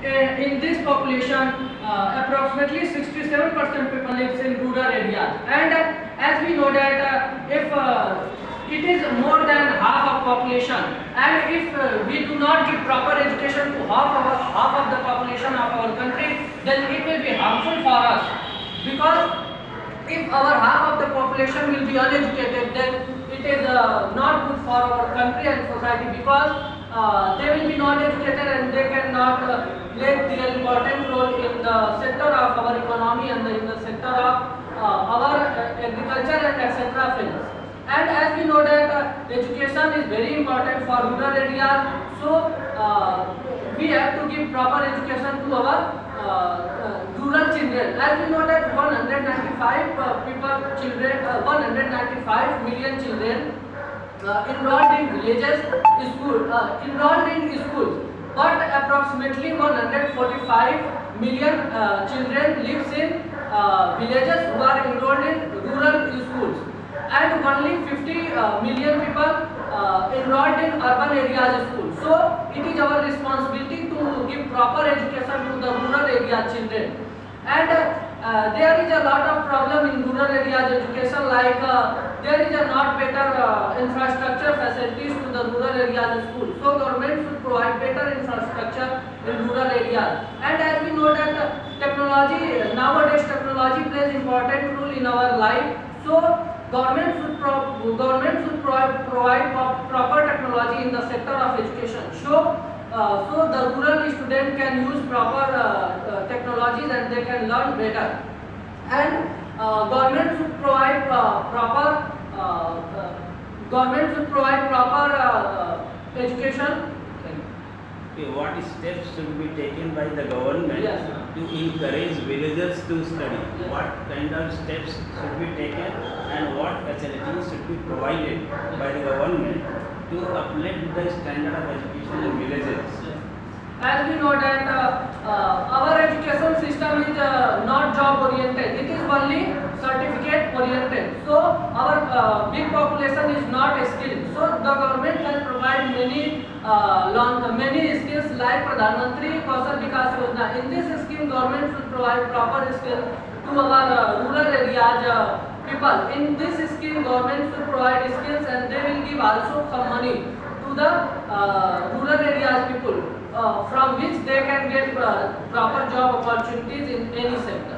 in this population, approximately 67% people lives in rural areas. And as we know that if it is more than half of population, and if we do not give proper education to half of the population of our country, then it will be harmful for us, because if our half of the population will be uneducated, then it is not good for our country and society, because they will be not educated and they cannot play their important role in the sector of our economy and in the sector of our agriculture and etc. fields. And as we know that education is very important for rural areas, so we have to give proper education to our rural children. As we know that 195 million children enrolled in villages enrolled in schools, but approximately 145 million children lives in villages who are enrolled in rural schools, and only 50 million people enrolled in urban areas schools. So it is our responsibility to give proper education to the rural area children. And there is a lot of problem in rural areas education, like there is a not better infrastructure facilities to the rural areas school. So government should provide better infrastructure in rural areas. And as we know that technology, nowadays technology plays important role in our life. So government should provide proper technology in the sector of education. So the rural student can use proper technologies and they can learn better. And government should provide proper education. Okay, what steps should be taken by the government to encourage villagers to study? Yes. What kind of steps should be taken and what facilities should be provided by the government to uplift the standard of education in villages? As we know that our education system is not job oriented, it is only certificate oriented. So our big population is not skilled. So the government can provide many skills like Pradhan Mantri Kaushal Vikas Yojana. In this scheme, government should provide proper skills to our rural areas people. In this scheme, government should provide skills and they will give also some money to the rural areas people, from which they can get proper job opportunities in any sector.